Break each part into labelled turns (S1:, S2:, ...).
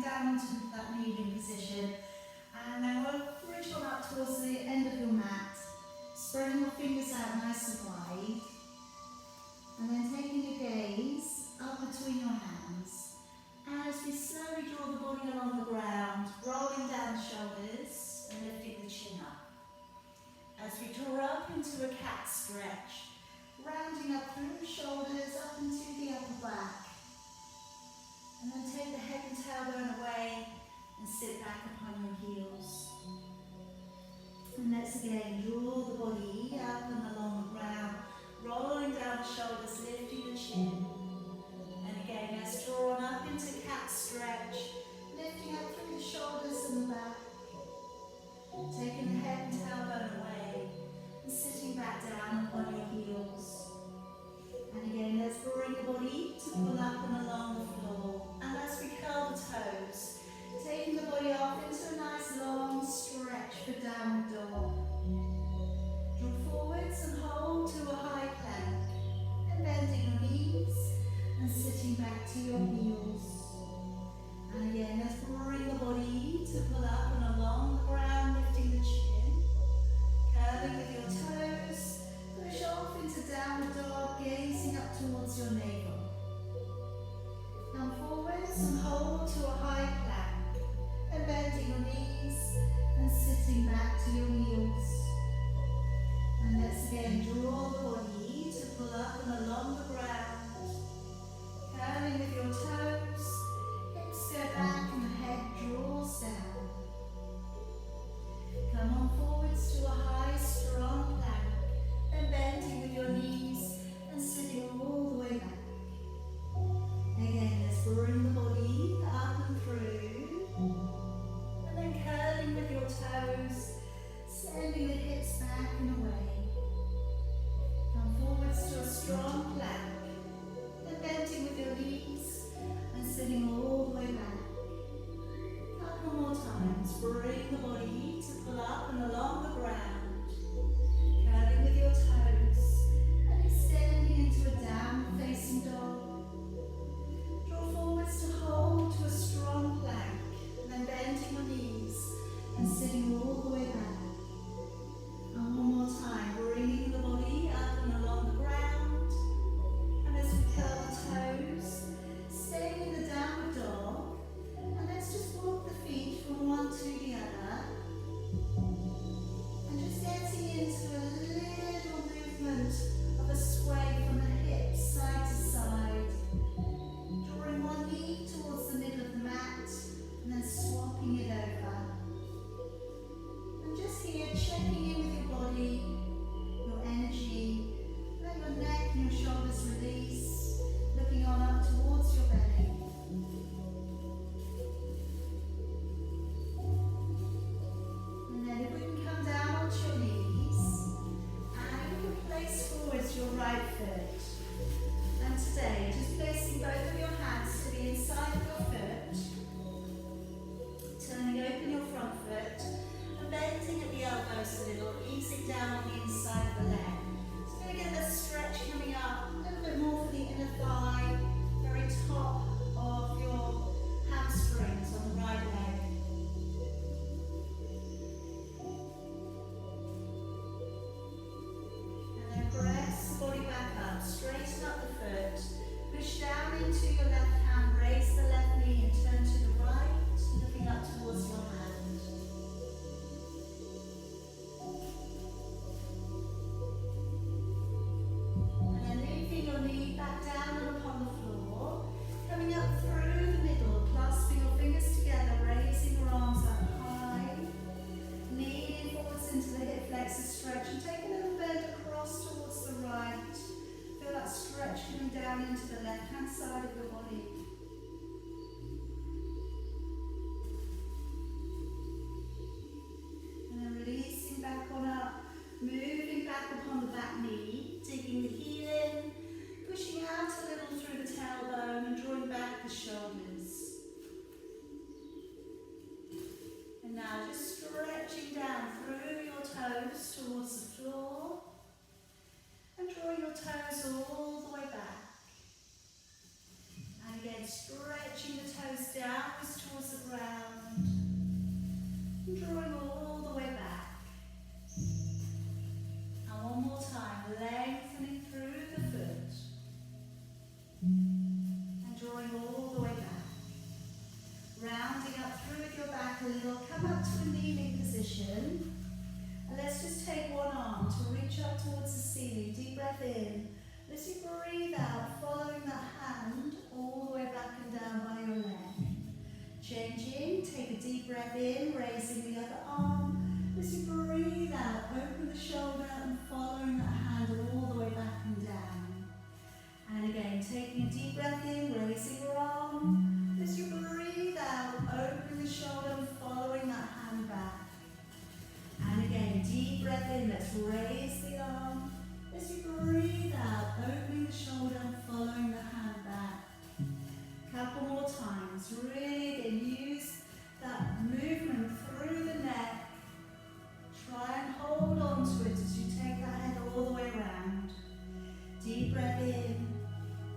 S1: down into that kneeling position. And then we'll reach on up towards the end of your mat, spreading your fingers out nice and wide. And then taking your gaze up between your hands. And as we slowly draw the body along the ground, rolling down the shoulders and lifting the chin up. As we draw up into a cat stretch, rounding up through the shoulders, up into the upper back. And then take the head and tailbone away and sit back upon your heels. And let's again draw the body up and along the ground, rolling down the shoulders, lifting the chin. And again, let's draw on up into cat stretch, lifting up through the shoulders and the back. Taking the head and tailbone away and sitting back down upon your heels. And again, let's bring the body to pull up and along the floor. And as we curl the toes, taking the body off into a nice long stretch for downward dog. Draw forwards and hold to a high plank. And bending your knees and sitting back to your heels. And again, let's bring the body to pull up and along the ground, lifting the chin. Curling with your toes. Push off into downward dog, gazing up towards your navel. Now a little, come up to a kneeling position. And let's just take one arm to reach up towards the ceiling. Deep breath in. As you breathe out, following that hand all the way back and down by your leg. Changing, take a deep breath in, raising the other arm. As you breathe out, open the shoulder and following that hand all the way back and down. And again, taking a deep breath in, raising your arm. As you breathe out, open the shoulder and following that hand back. And again, deep breath in, let's raise the arm. As you breathe out, opening the shoulder and following the hand back. Couple more times. Really again, use that movement through the neck. Try and hold on to it as you take that head all the way around. Deep breath in.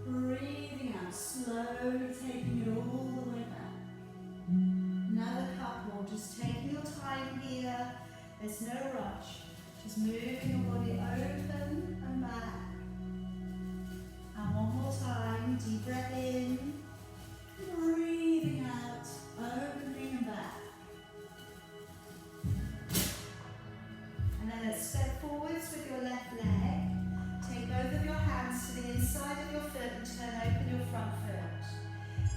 S1: Breathing out, slowly taking it all the way back. Another couple, just taking your time here. There's no rush. Just moving your body open and back. And one more time, deep breath in. Breathing out, opening and back. And then let's step forwards with your left leg. Take both of your hands to the inside of your foot and turn open your front foot.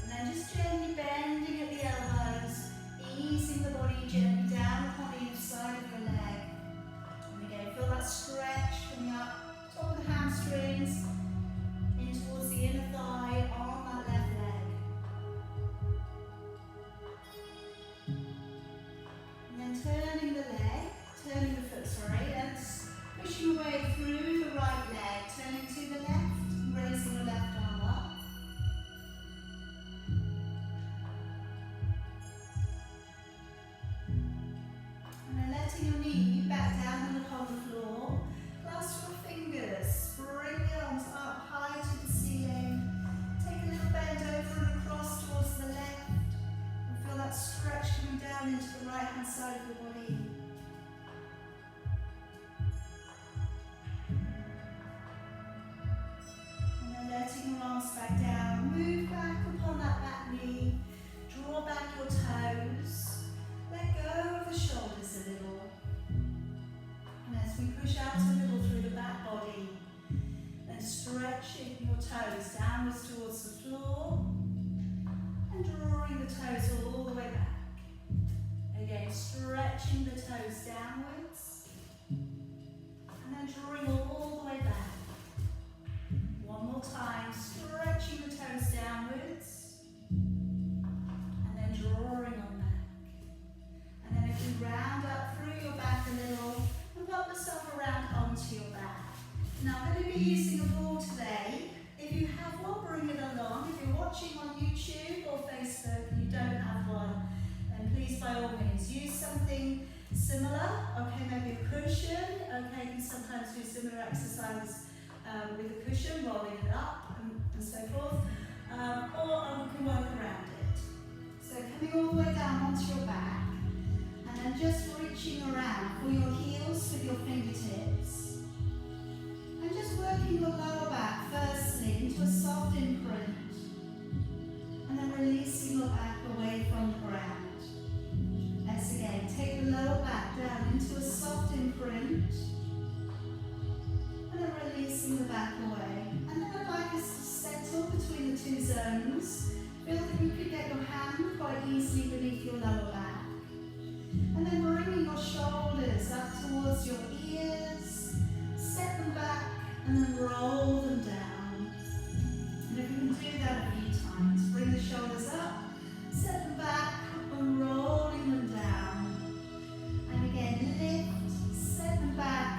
S1: And then just gently bending at the elbows, easing the body gently down upon each side of your leg. And again, feel that stretch coming up, top of the hamstrings, in towards the inner thigh on that left leg. And then turning the foot, and pushing away through the right leg, turning to the left, raising the left arm up. And then letting your knee back down and upon the floor. Clasp your fingers, bring the arms up high to the ceiling. Take a little bend over and across towards the left. And feel that stretch coming down into the right hand side of your body. Letting your arms back down, move back upon that back knee, draw back your toes, let go of the shoulders a little. And as we push out a little through the back body, then stretching your toes downwards towards the floor and drawing the toes all the way back. Again, stretching the toes downwards and then drawing all the way back. One more time, stretching the toes downwards and then drawing on back. And then if you round up through your back a little and pop yourself around onto your back. Now I'm going to be using a ball today. If you have one, bring it along. If you're watching on YouTube or Facebook and you don't have one, then please by all means use something similar. Okay, maybe a cushion. Okay, you can sometimes do similar exercises with a cushion, rolling it up and so forth, or we can work around it. So coming all the way down onto your back, and then just reaching around for your heels with your fingertips, and just working your lower back firstly into a soft imprint, and then releasing your back away from the ground. Let's again take the lower back down into a soft imprint, and then releasing the back away. And then I'd like us to settle between the two zones. Feel that you could get your hand quite easily beneath your lower back. And then bringing your shoulders up towards your ears, set them back, and then roll them down. And if you can do that a few times, bring the shoulders up, set them back, and rolling them down. And again, lift, set them back.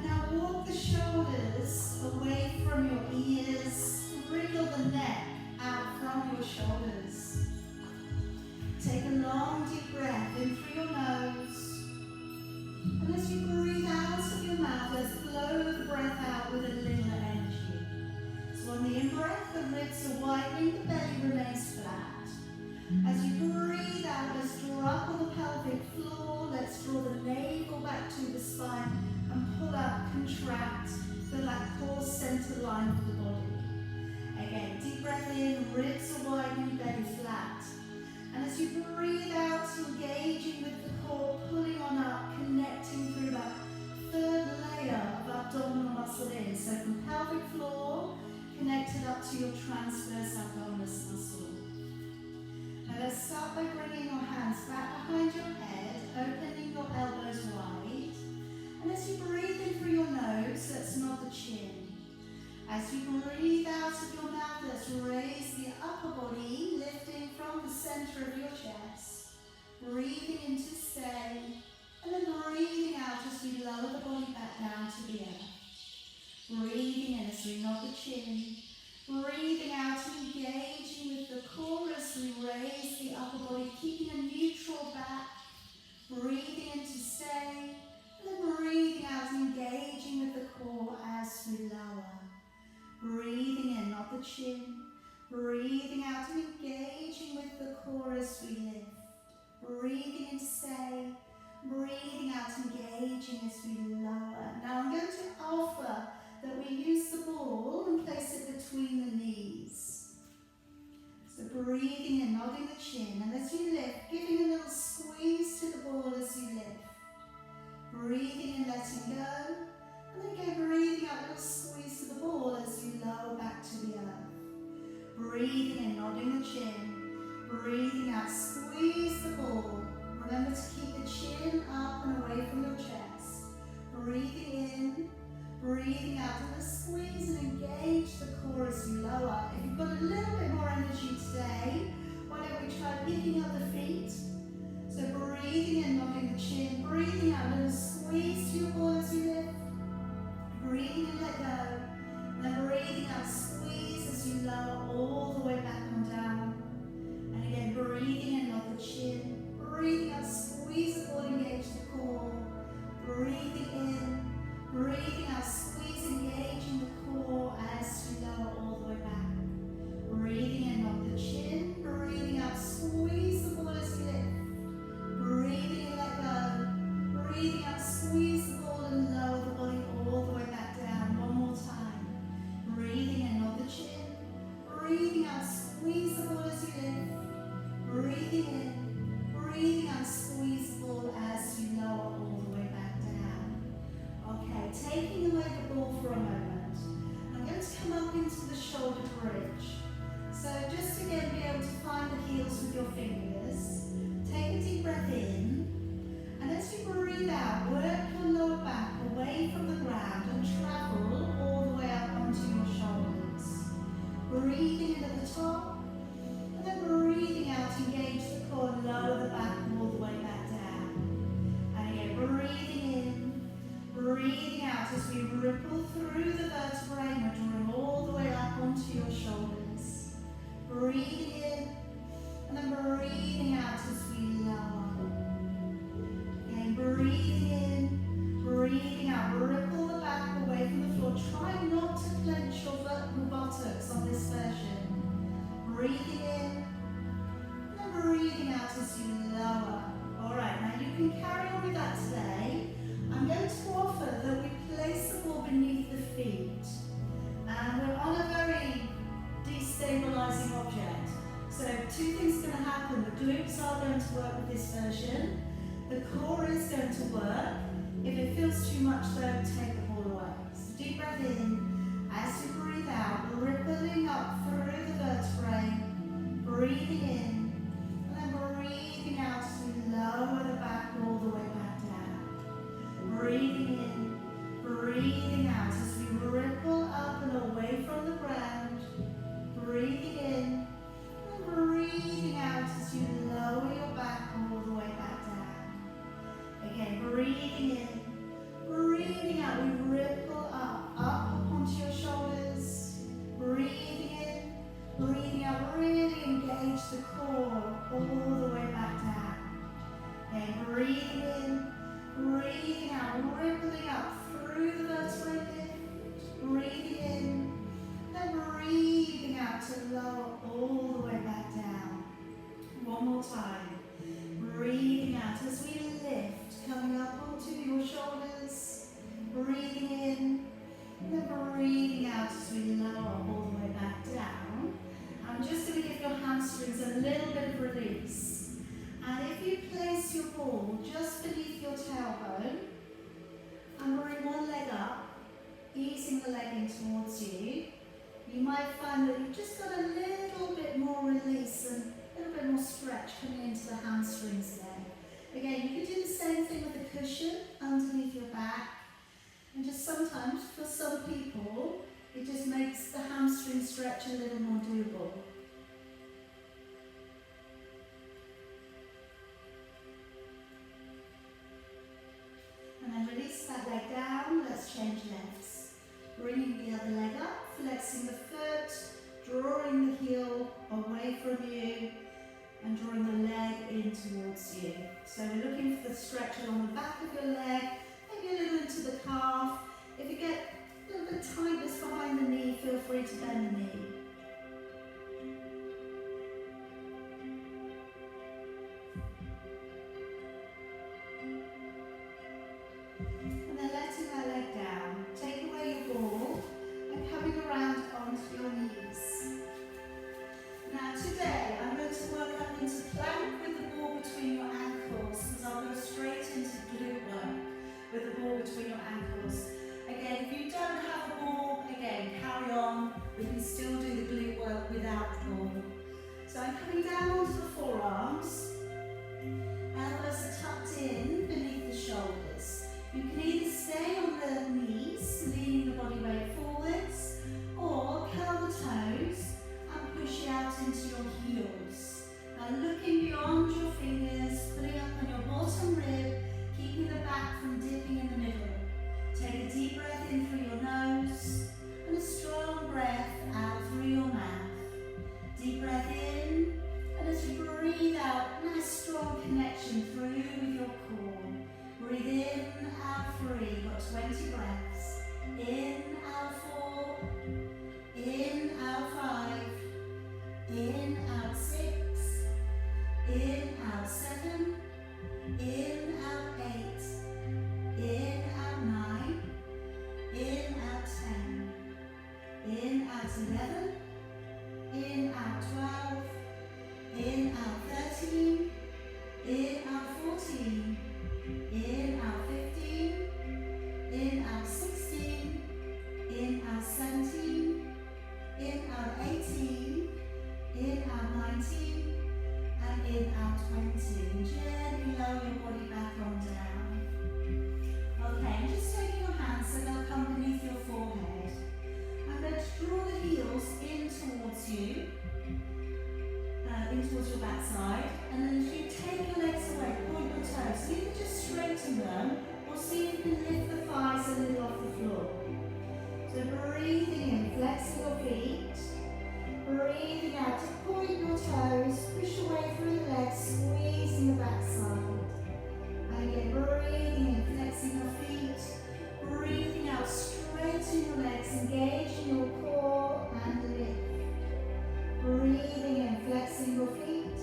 S1: Now walk the shoulders away from your ears, wriggle the neck out from your shoulders. Take a long deep breath in through your nose. And as you breathe out of your mouth, let's blow the breath out with a little energy. So on the in-breath, the ribs are widening, the belly remains flat. As you breathe out, let's draw up on the pelvic floor, let's draw the navel back to the spine, and pull up, contract, feel that core center line of the body. Again, deep breath in, ribs are widening, belly flat. And as you breathe out, you'll gain start by bringing your hands back behind your head, opening your elbows wide. And as you breathe in through your nose, let's nod the chin. As you breathe out of your mouth, let's raise the upper body, lifting from the center of your chest. Breathing in to stay, and then breathing out as we lower the body back down to the earth. Breathing in as we nod the chin. Breathing out, engaging with the core as we raise the upper body, keeping a neutral back. Breathing in to stay, and then breathing out, engaging with the core as we lower. Breathing in, nod the chin. Breathing out and engaging with the core as we lift. Breathing in to stay. Breathing out, engaging as we lower. Now I'm going to offer that we use the ball and place it between the knees. So breathing in, nodding the chin, and as you lift, giving a little squeeze to the ball as you lift. Breathing in, letting go, and then again breathing out, a little squeeze to the ball as you lower back to the earth. Breathing in, nodding the chin. Breathing out, squeeze the ball. Remember to keep the chin up and away from your chest. Breathing in, breathing out, and then squeeze and engage the core as you lower. If you've got a little bit more energy today, why don't we try picking up the feet? So breathing in, nodding the chin. Breathing out, a little squeeze to your ball as you lift. Breathing in, let go. And then breathing out, squeeze as you lower all the way back and down. And again, breathing in, nod the chin. Breathing out, squeeze the ball, engage the core. Breathing in, breathing out, squeeze, engaging the core as you lower all the way back. Breathing in, nod the chin. Breathing out, squeeze the ball as you lift. Breathing in, let go. Breathing out, squeeze the ball and lower the body all the way back down. One more time. Breathing in, nod the chin. Breathing out, squeeze the ball as you lift. Breathing in. Breathing out, squeeze the ball as you lower all the way back down. Okay, taking away the ball for a moment. I'm going to come up into the shoulder bridge. So just again be able to find the heels with your fingers. Take a deep breath in. And as you breathe out, work your lower back away from the ground and travel all the way up onto your shoulders. Breathing in at the top. And then breathing out, engage the core, lower the back all the way back down. And again, breathing in, breathing out as we ripple through the vertebrae, we're drawing all the way up onto your shoulders. Breathing in, and then breathing out as we lower. Again, breathing in, breathing out, ripple the back away from the floor. Try not to clench your vertebral buttocks on this version. Breathing in, and then breathing out as you lower. Alright, now you can carry on with that today. I'm going to offer that we place the ball beneath the feet. And we're on a very destabilizing object. So two things are going to happen. The glutes are going to work with this version. The core is going to work. If it feels too much, don't take the ball away. So deep breath in. As you breathe out, rippling up through the vertebrae. Breathing in. And then breathing out as we lower the back all the way back down. Breathing in. Breathing out as we ripple up and away from the ground. Breathing in. And breathing out as you lower your back all the way back down. Again, breathing in. Breathing out, we ripple up onto your shoulders. Breathing in, breathing out, really engage the core all the way back down. Again, breathing in, breathing out, rippling up through the vertebrae lift. Breathing in, then breathing out to lower all the way back down. One more time. Breathing out as we lift, coming up onto your shoulders. Breathing in, and then breathing out as we lower all the way back down. I'm just going to give your hamstrings a little bit of release. And if you place your ball just beneath your tailbone and bring one leg up, easing the leg in towards you, you might find that you've just got a little bit more release and a little bit more stretch stretch coming into the hamstrings there. Again, you can do the same thing with the cushion underneath your back. And just sometimes, for some people, it just makes the hamstring stretch a little more doable. And then release that leg down. Let's change legs. Bringing the other leg up, flexing the foot, drawing the heel away from you, and drawing the leg in towards you. So we're looking for the stretch along the back of your leg, maybe a little into the calf. If you get a little bit of tightness behind the knee, feel free to bend the knee. And then letting that leg down. Take away your ball and coming around onto your knees. Now today I'm going to work up into plank with the ball between your ankles, because I'll go straight into glute work with the ball between your ankles. Again, if you don't have a ball, again, carry on. We can still do the glute work without the ball. So I'm coming down onto the forearms. Elbows are tucked in beneath the shoulders. You can either stay on the knees, leaning the body weight forwards, or curl the toes and push it out into your heels. Now looking beyond your fingers, pulling up on your bottom rib, keeping the back from dipping in the middle. Take a deep breath in through your nose and a strong breath out through your mouth. Deep breath in, and as you breathe out, nice strong connection through with your core. Breathe in, out 3, got 20 breaths. In, out 4, in, out 5, in, out 6, in, out 7, in, out 8, in, out 9, in, out 10, in, out 11, in, out 12, in, out 13, in, out 14, in, out 15, in, out 16, in, out 17, in, out 18, in, out 19, and in, out 20. And gently lower your body back on down. Okay, and just taking your hands so they'll come beneath your forehead. I'm going to draw the heels in towards you, in towards your backside, and then as you take your legs away, point your toes. So you can just straighten them, or see if you can lift the thighs a little off the floor. So breathing in, flexing your feet. Breathing out to point your toes, push away through the legs, squeezing the backside. And again, breathing in, flexing your feet. Breathing out, straighten your legs, engaging your core and lift. Breathing in, flexing your feet.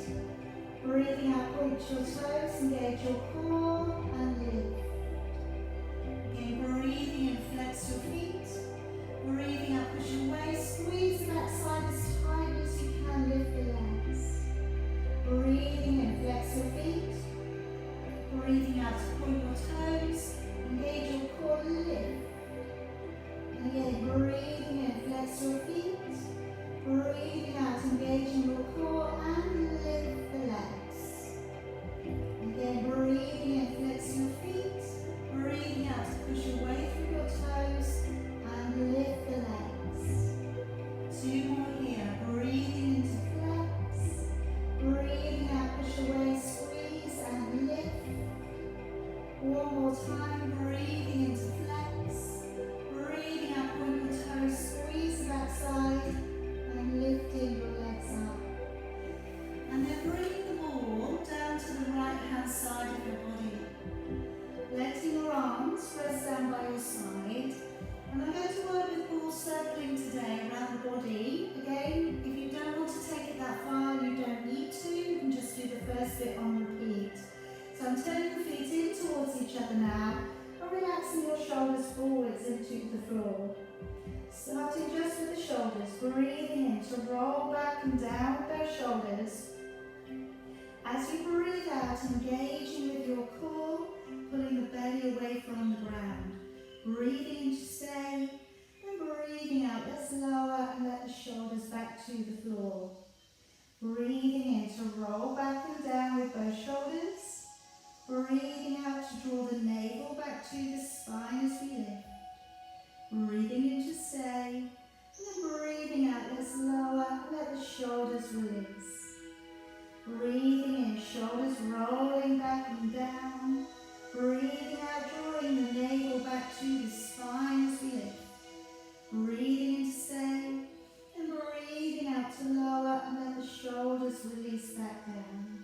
S1: Breathing out, point your toes, engage your core and lift. Again, breathing in, flex your feet. Breathing out, push away, squeeze the backside as tight as you can, lift the legs. Breathing in, flex your feet. Breathing out, point your toes, engage your core, lift. And again, breathing in, flex your feet. Breathing out, engaging your core and lift the legs. Again, breathing in, flex your feet. Breathing out to push away through your toes and lift the legs. 2 more here. Breathing into flex. Breathing out, push away, squeeze and lift. 1 more time. Breathing into flex. Breathing out, point your toes, squeeze the backside and lifting your legs up. And then bringing the ball down to the right hand side of your body. Letting your arms press down by your side. And I'm going to work with ball circling today around the body. Again, if you don't want to take it that far, you don't need to. You can just do the first bit on repeat. So I'm turning the feet in towards each other now and relaxing your shoulders forwards into the floor. Starting just with the shoulders, breathing in to roll back and down with those shoulders. As you breathe out, engaging with your core, pulling the belly away from the ground. Breathing in to stay, and breathing out, let's lower and let the shoulders back to the floor. Breathing in to roll back and shoulders rolling back and down. Breathing out, drawing the navel back to the spine as we lift. Breathing in to stay, and breathing out to lower, and let the shoulders release back down.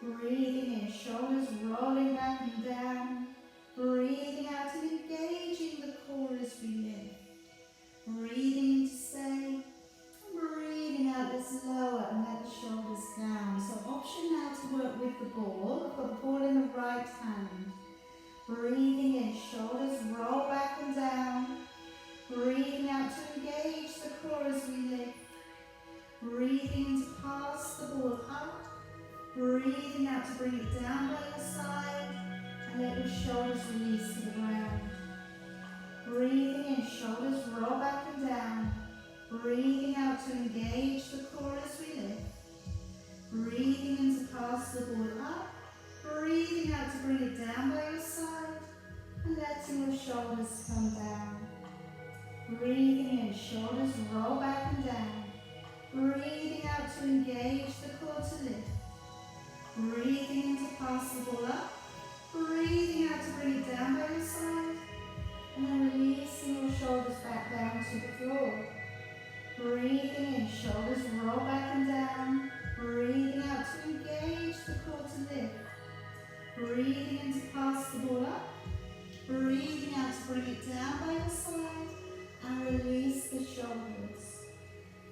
S1: Breathing in, shoulders rolling back and down. Breathing out and engaging the core as we lift. Breathing in to stay, and breathing out, let's lower and let the shoulders down. So option now to work with the ball. I've got the ball in the right hand. Breathing in, shoulders roll back and down. Breathing out to engage the core as we lift. Breathing in to pass the ball up. Breathing out to bring it down by your side. And let your shoulders release to the ground. Breathing in, shoulders roll back and down. Breathing out to engage the core as we lift. Breathing in to pass the ball up. Breathing out to bring it down by your side. And letting your shoulders come down. Breathing in, shoulders roll back and down. Breathing out to engage the core to lift. Breathing in to pass the ball up. Breathing out to bring it down by your side. And then releasing your shoulders back down to the floor. Breathing in, shoulders roll back and down. Breathing out to engage the core to lift. Breathing in to pass the ball up. Breathing out to bring it down by your side. And release the shoulders.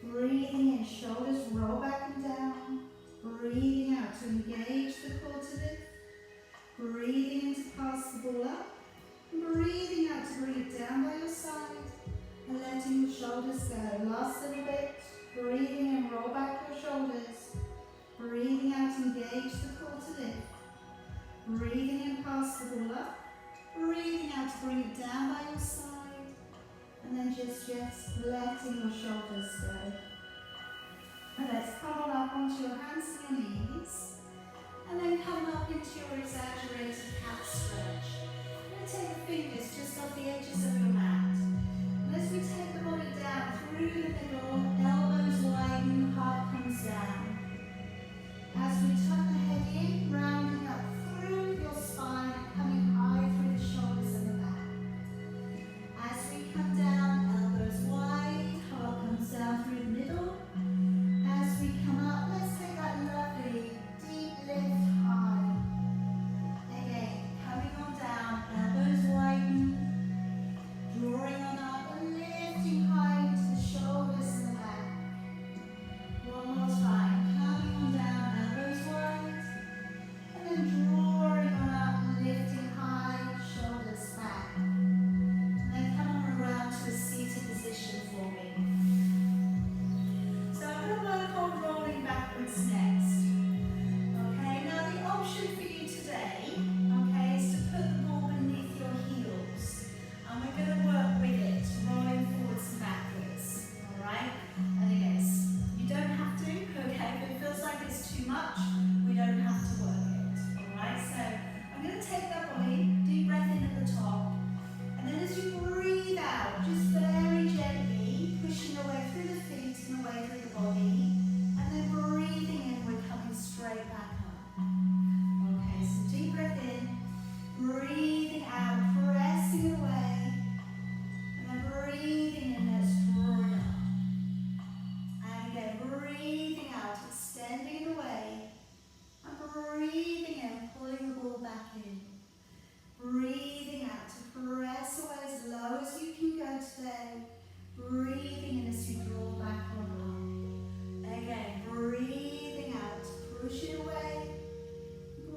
S1: Breathing in, shoulders roll back and down. Breathing out to engage the core to lift. Breathing in to pass the ball up. Breathing out to bring it down by your side. And letting your shoulders go. Last little bit. Breathing in, roll back your shoulders. Breathing out, engage the core to lift. Breathing in, pass the ball up. Breathing out to bring it down by your side. And then just letting your shoulders go. And let's come on up onto your hands and your knees. And then come up into your exaggerated cat stretch. You're going to take the fingers just off the edges of your mat. And as we take the body down through the middle, elbows widen, heart comes down. As we tuck the head in, rounding up through your spine, coming high through the shoulders and the back. As we come down, elbows wide, heart comes down through the middle. As we come up, let's take that lovely deep lift high. Again, coming on down, elbows widen, drawing on up and lifting high into the shoulders and the back. One more time, coming on down, elbows wide, and then drawing on up and lifting high, shoulders back. And then come on around to a seated position for me. So I'm going to work on rolling backwards next. Okay, now the option for you today, okay, is to put the ball beneath your heels. And we're going to work with it, rolling forwards and backwards. Alright? And again, you don't have to, okay, if it feels like it's too much, we don't have to work it. Alright, so I'm going to take that body, deep breath in at the top. And then as you breathe out, just very gently pushing away through the feet and away through the body. And then breathing in, we're coming straight back up. Okay, so deep breath in, breathing out, pressing away. And then breathing in, let's draw it up. And again, breathing out, extending it away. And breathing in, pulling the ball back in. Breathing out to press away as low as you can go today. Breathing in as you draw back on up. Again, breathing out to push it away.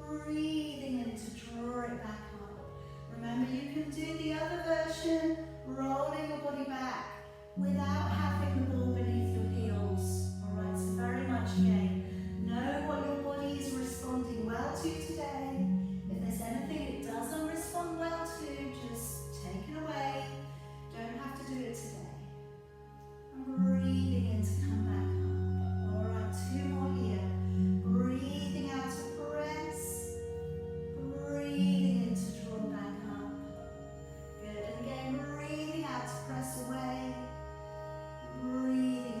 S1: Breathing in to draw it back up. Remember, you can do the other version, rolling your body back without having the ball beneath your heels. Alright, so very much again, know what your body is responding well to today. If there's anything it doesn't respond well to, just take it away. Don't have to do it today. And breathing in to come back up. Alright, two more here. Breathing out to press. Breathing in to draw back up. Good. And again, breathing out to press away. Breathing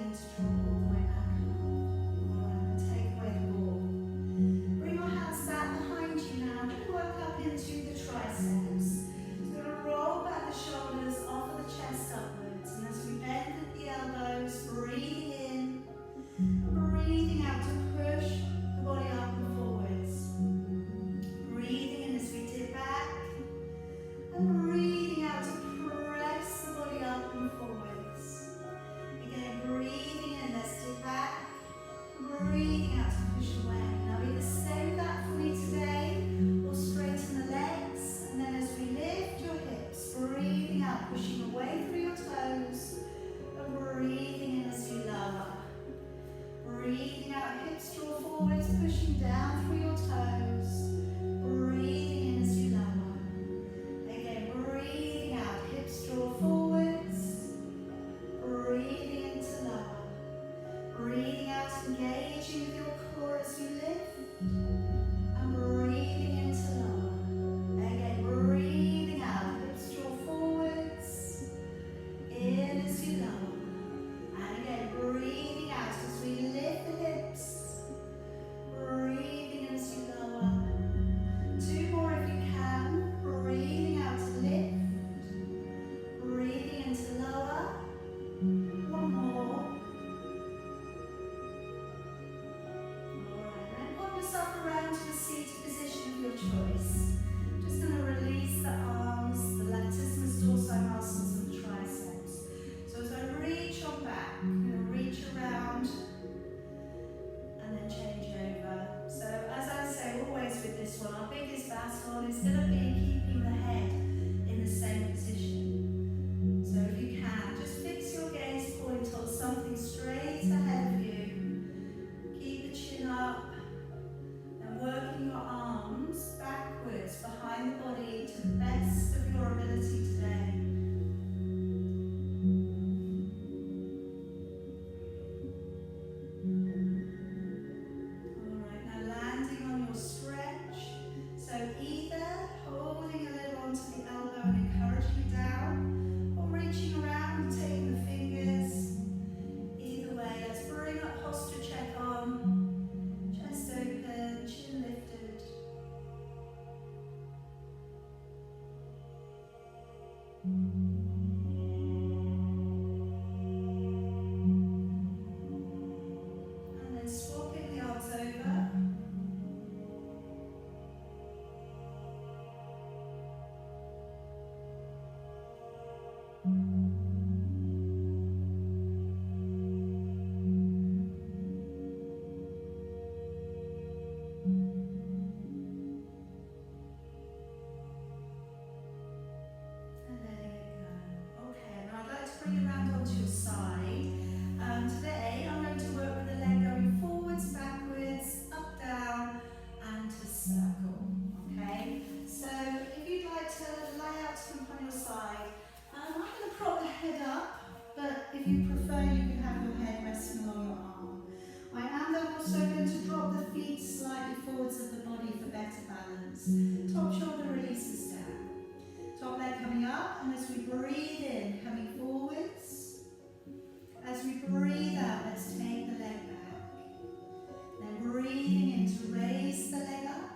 S1: pushing down through your toes. Breathing in as you lower. Again, breathing out, hips draw forwards. Breathing into lower. Breathing out, engaging with your core as you lift. And breathing into lower. Again, breathing out, hips draw forwards. In as you lower. And again, breathing out as we lift the hips. Breathing as you lower. 2 more if you can. Breathing out to lift. Breathing into lower. 1 more. Alright, then pop yourself around to a seated position of your choice. Just going to release the arms, the latissimus dorsi muscles and the triceps. So as I reach on back, I'm going to reach around and then change over. So as I say always with this one, our biggest battle is going to be keeping the head in the same position. So if you can, just fix your gaze point on something straight ahead of you. Keep the chin up and working your arms backwards behind the body to the best of your ability today. Alright, now landing on your stretch. So either holding a little onto the elbow and encouraging it down, or reaching around and taking the fingers. Either way, let's bring up posture check on. Chest open, chin lifted. And then swapping the arms over. And letting it go. Okay, now I'd like to bring you around onto your side. Today I'm going to work with the leg going forwards, backwards, up, down, and to circle. Okay, so if you'd like to lay out something on your side, I'm going to prop the head up, but if you prefer, you can have your head resting on your arm. I am then also going to drop the feet slightly forwards of the body for better balance. Top shoulder releases down. Top leg coming up, and as we breathe in, coming forwards. As we breathe out, let's take the leg back. Then breathing in to raise the leg up.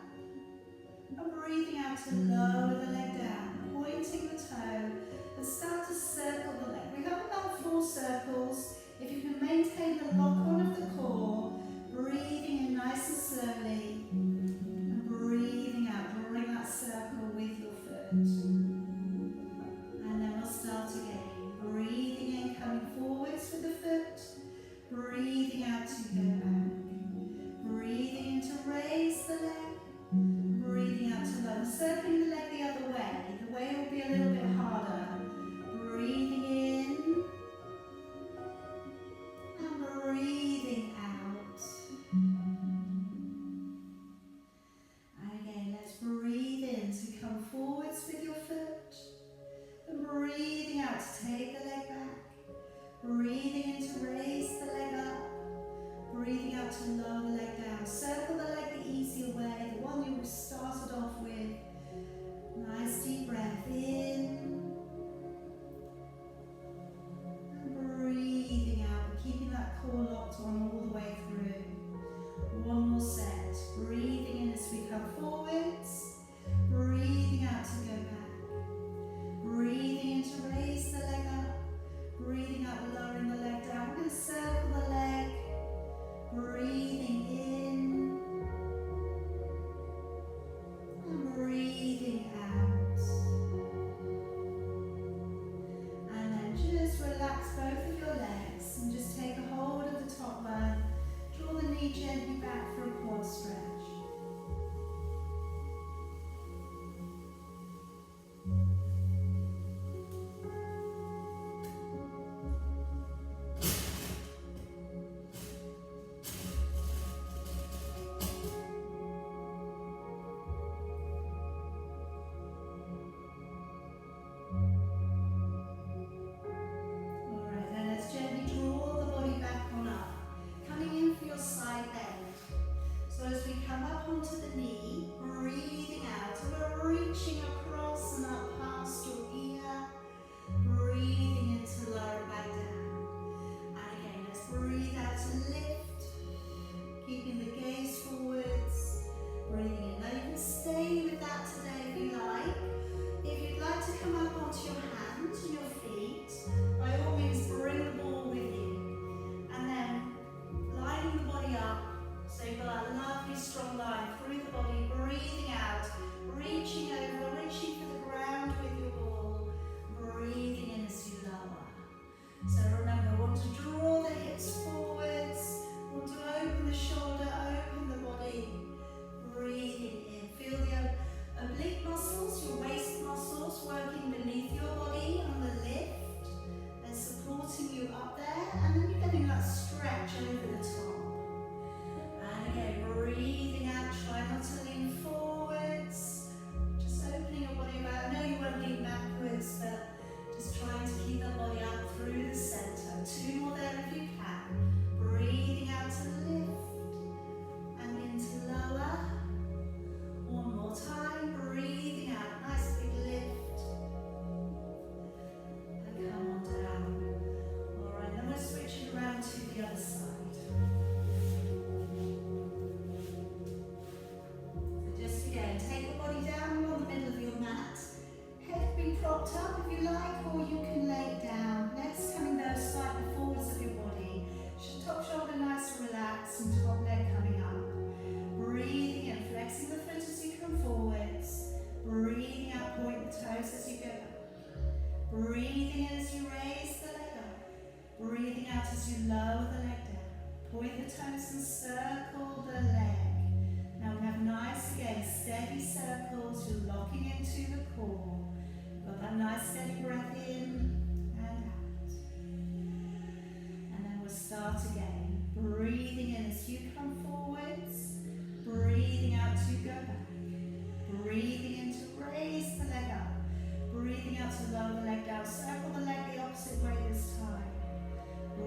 S1: And breathing out to lower the leg down, pointing the toe, and start to circle the leg. We have about 4 circles. If you can maintain the lock on of the core, breathing in nice and slowly, and breathing out, drawing that circle with your foot. And then we'll start again. Breathing in, coming forwards with the foot. Breathing out to go back. Breathing in to raise the leg. Breathing out to lower. Circling the leg the other way. The way will be a little bit harder. Breathing in. And breathing out. up onto the knee, breathing out. So we're reaching across and up past your ear, breathing in to lower it back down. And again, let's breathe out to lift, keeping the gaze forwards, breathing in. Now you can stay with that today if you like. If you'd like to come up onto your hands and your feet, by all means bring the ball with you. And then lining the body up, so you've got that lovely strong line through the body, breathing out, reaching over, reaching for the ground with your ball, breathing in as you lower. So remember, want to draw the hips forwards, want to open the shoulder, open the body, breathing in. Feel the oblique muscles, your waist muscles working beneath your body on the lift. They're supporting you up there, and then you're getting that stretch over the top. And again, breathing out, try not to lean forwards, just opening your body out. I know you won't lean backwards, but just trying to keep the body up through the center. 2 more there if you can. Breathing out to lift and into lower. 1 more time, breathing out, nice big lift. And come on down. Alright, then we're switching around to the other side. So just again, take the body down on the middle of your mat. Head be propped up if you like, or you can lay it down. Legs coming down slightly forwards of your body. Top shoulder nice and relaxed, and top leg coming up. Breathing and flexing the foot as you come forwards. Breathing out, point the toes as you go up. Breathing in as you raise the leg up. Breathing out as you lower the leg down. Point the toes and circle the leg. Now we have nice, again, steady circles. You're locking into the core. Got that nice steady breath in and out. And then we'll start again. Breathing in as you come forwards. Breathing out to go back. Breathing in to raise the leg up. Breathing out to lower the leg down. Circle the leg the opposite way this time.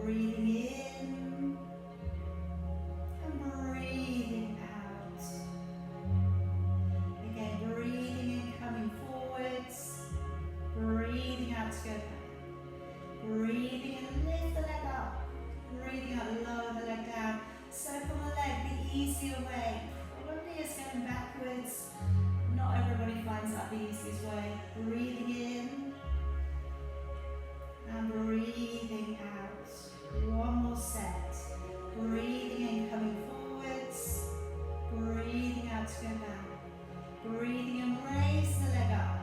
S1: Breathing in and breathing out. Again, breathing in, coming forwards. Breathing out to go back. Breathing in, lift the leg up. Breathing out, lower the leg down. Circle the leg the easier way. Probably is going backwards. Not everybody finds that the easiest way. Breathing in and breathing out. 1 more set. Breathing in, coming forwards. Breathing out to go back. Breathing in, raise the leg up.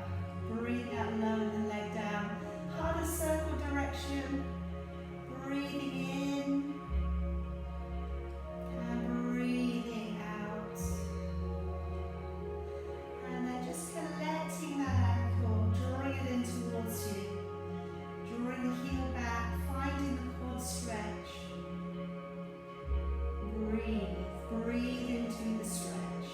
S1: Breathing out, lower the leg down. Heart of circle direction. Breathing in and breathing out. And then just collecting that ankle, drawing it in towards you. Drawing the heel back, finding the quad stretch. Breathe into the stretch.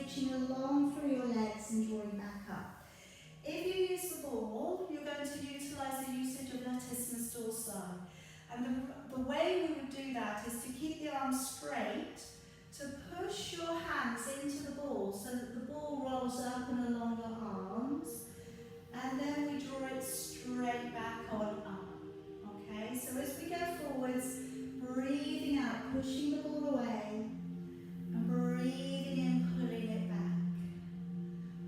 S1: reaching along through your legs and drawing back up. If you use the ball, you're going to utilise the usage of latissimus dorsi. And the way we would do that is to keep the arms straight, to push your hands into the ball so that the ball rolls up and along your arms, and then we draw it straight back on up. Okay, so as we go forwards, breathing out, pushing the ball away, and breathing in, pulling it back.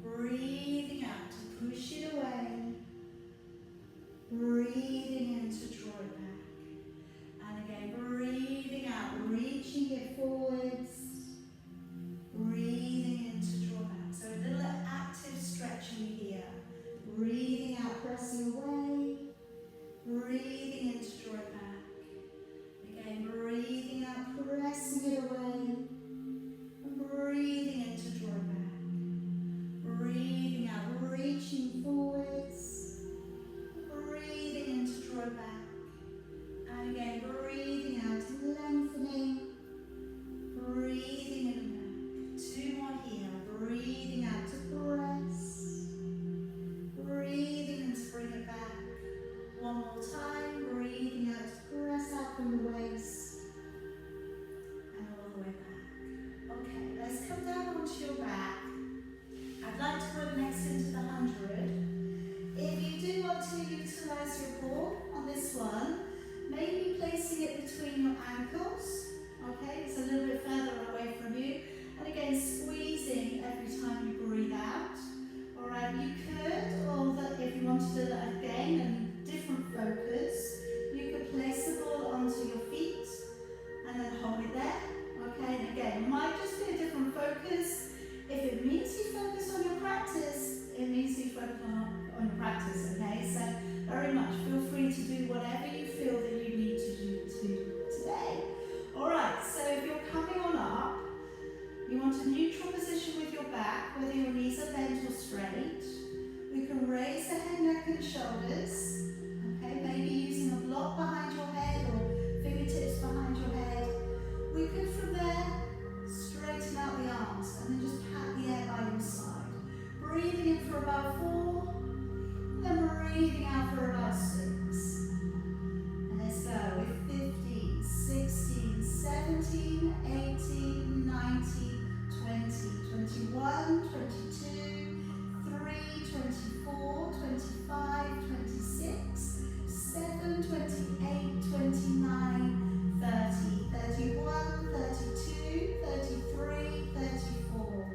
S1: Breathing out to push it away, breathing in to draw it back. And again, breathing out, reaching it forwards, breathing in to draw back. So a little active stretching here. Breathing out, pressing away, breathing in to draw it back. Again, breathing out, pressing it away, and breathing in to draw it back. Breathing out, reaching forwards, breathing in to draw it back. And again, breathing out, lengthening, breathing in and back. Two more here, breathing out to press, breathing in to bring it back. One more time, breathing out to press out from the waist, and all the way back. Okay, let's come down onto your back. I'd like to work next into the 100. If you do want to utilise your ball on this one, maybe placing it between your ankles, okay, it's a little bit further away from you, and again squeezing every time you breathe out. Alright, you could, or that if you wanted to again a different focus, you could place the ball onto your feet and then hold it there, okay, and again, it might just be a different focus. If it means you focus on your practice, it means you focus on your practice, okay, so very much feel free to do whatever you feel that you need to do today. Alright, so if you're coming on up, you want a neutral position with your back, whether your knees are bent or straight. We can raise the head, neck and shoulders, okay, maybe using a block behind your head or fingertips behind your head. We could from there straighten out the arms and then just pat the air by your side. Breathing in for about 4, then breathing out for about 6. And let's go with 15, 16, 17, 18, 19, 20, 21, 22, 3, 24, 25, 26, 7, 28, 29, 30, 31, 32, 33, 34,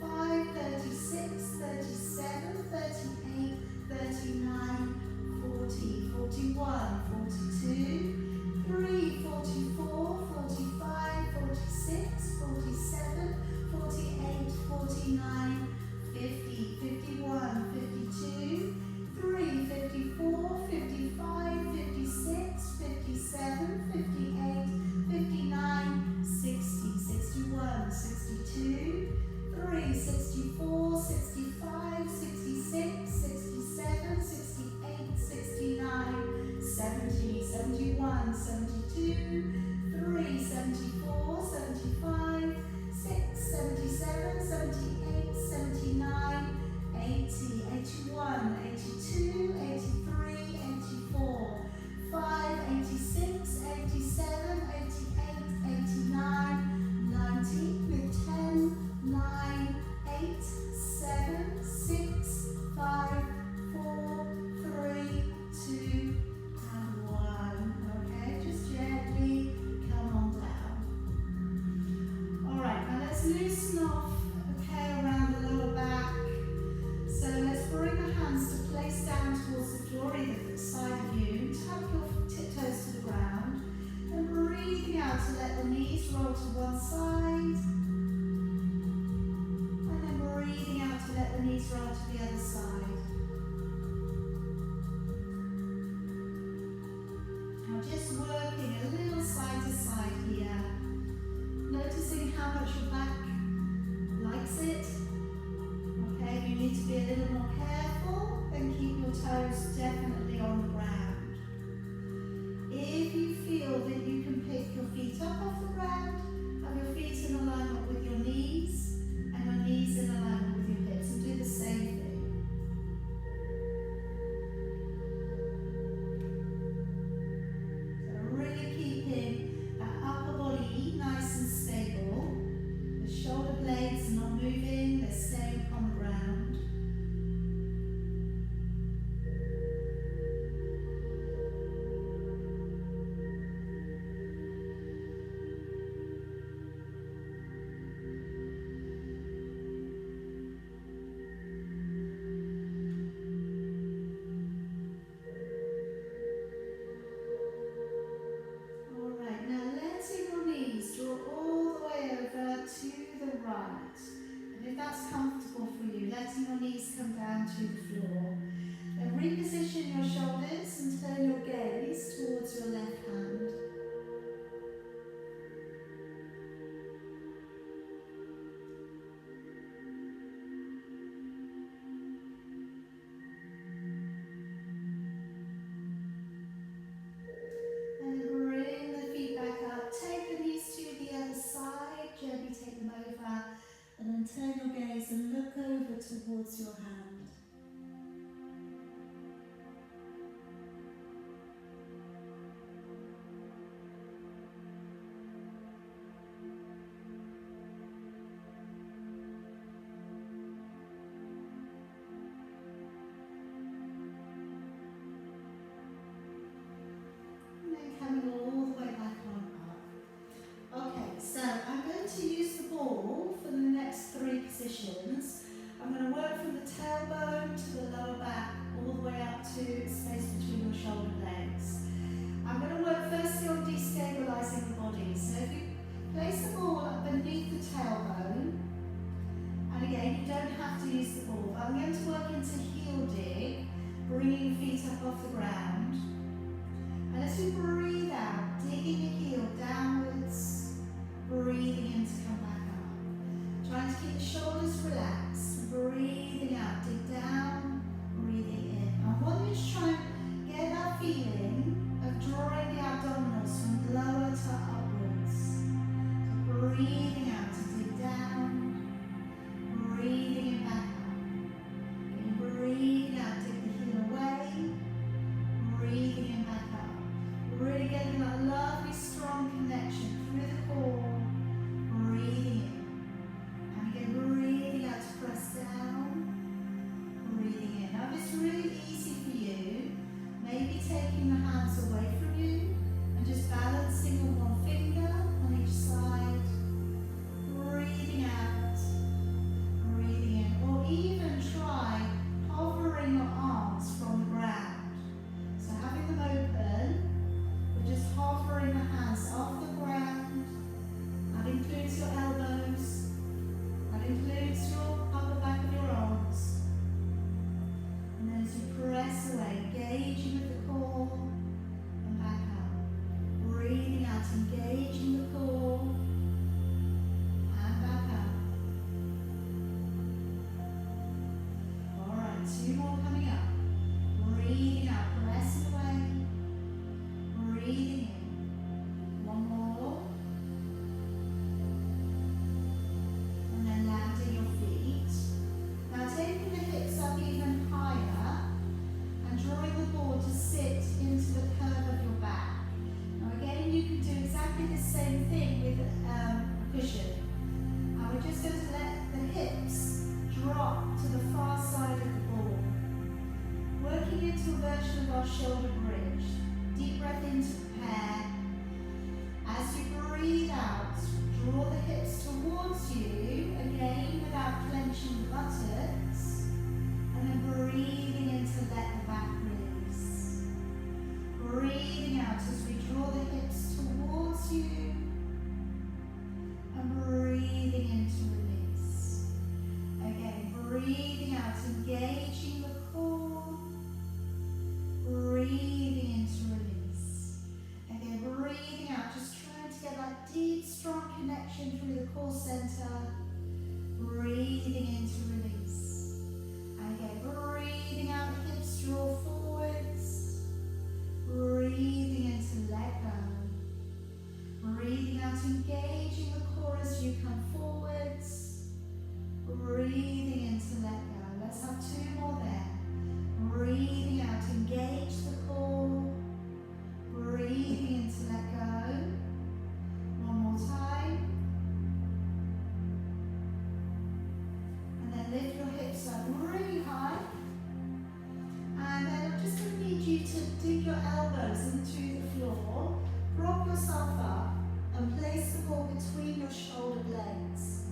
S1: 5, 36, 37, 38, 39, 40, 41, 42, 3, 44, 45, 46, 47, 48, 49, 50, 51, 52, 3, 54, 55, 56, 57, 58, 59, 60, 61, 62, 3, 64, 65, 66, 67, 68, 69, 70, 71, 72, 3, 74, 75, 6, 77, 78, 79, 80, 81, 82, 83, 84, 5, 86, 87, 88, 89, 90, with 10, 9, 8, 7, 6, 5, 4, 3, 2, and 1. Okay, just gently come on down. Alright, now let's loosen off, okay, around the lower back. So let's bring the hands to place down towards the floor, either side of you. Tap your tiptoes to the ground. And breathing out to let the knees roll to one side. And then breathing out to let the knees roll to the other side. Now just working a little side to side here. Noticing how much your back right. And if that's comfortable for you, letting your knees come down to the floor. Then reposition your shoulders and turn your gaze towards your left hand. And bring the feet back up. Take the knees to the other side. Gently take them over. And then turn your gaze and look over towards your hand. And then coming all the way back on up. Okay, so I'm going to use the ball for the next 3 positions. I'm going to work from the tailbone to the lower back, all the way up to the space between your shoulder blades. I'm going to work firstly on destabilising the body. So if you place the ball up beneath the tailbone, and again, you don't have to use the ball, but I'm going to work into heel dig, bringing your feet up off the ground. And as you breathe out, digging your heel downwards, breathing in to come back up. Trying to keep the shoulders relaxed, breathing out, dig down, breathing in. I want you to try and get that feeling of drawing the abdominals from lower to upwards. So breathing out to dig down, breathing in back up. Again, breathing out, dig the heel away, breathing in back up. Really getting that lovely strong connection through the core, breathing in. And again, breathing out to press down, breathing in. Now if it's really easy for you, maybe taking the hands away from you and just balancing on one finger on each side, breathing out, breathing in. Or even try hovering your arms from the ground. So having them open, just hovering the hands off the ground. That includes your elbows. That includes your upper back of your arms. And then as you press away, engaging with the core and back up. Breathing out, engaging the core and back up. Alright, 2 more coming up. Breathing out, pressing away. Breathing in. 1 more. And then landing your feet. Now taking the hips up even higher and drawing the ball to sit into the curve of your back. Now again, you can do exactly the same thing with a cushion. And we're just going to let the hips drop to the far side of the ball. Working into a version of our shoulder bridge. Deep breath in to prepare. As you breathe out, draw the hips towards you, again without clenching the buttocks, and then breathing in to let the back release. Breathing out as we draw the hips towards you, and breathing in to release. Again, breathing out, engaging the core, breathing in to release. Again, breathing out, just trying to get that deep, strong connection through the core center. Breathing in to release. And again, breathing out, hips draw forwards. Breathing in to let go. Breathing out, engaging the core as you come forwards. Breathing in to let go. Let's have 2 more there. Breathing out, engage the core. Breathing in to let go. 1 more time. And then lift your hips up really high. And then I'm just going to need you to dig your elbows into the floor. Prop yourself up and place the ball between your shoulder blades.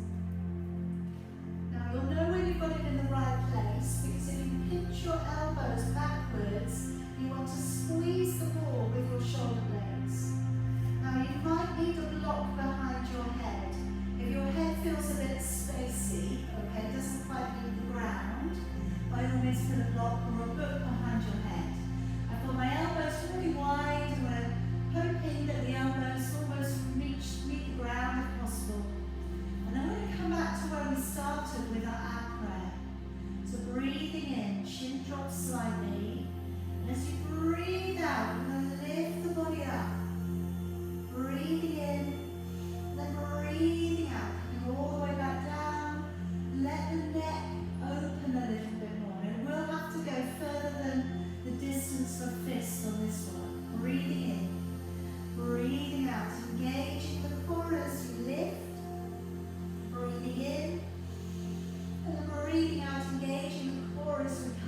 S1: Now you'll know when you've got it in the right place, because if you pinch your elbows backwards, you want to squeeze the ball with your shoulder blades. Now you might need a block behind your head. If your head feels a bit up slightly. As you breathe out, you're going to lift the body up. Breathing in, then breathing out. Coming all the way back down. Let the neck open a little bit more. And we'll have to go further than the distance of fist on this one. Breathing in, breathing out. Engaging the core as you lift. Breathing in, and then breathing out, engaging the core as we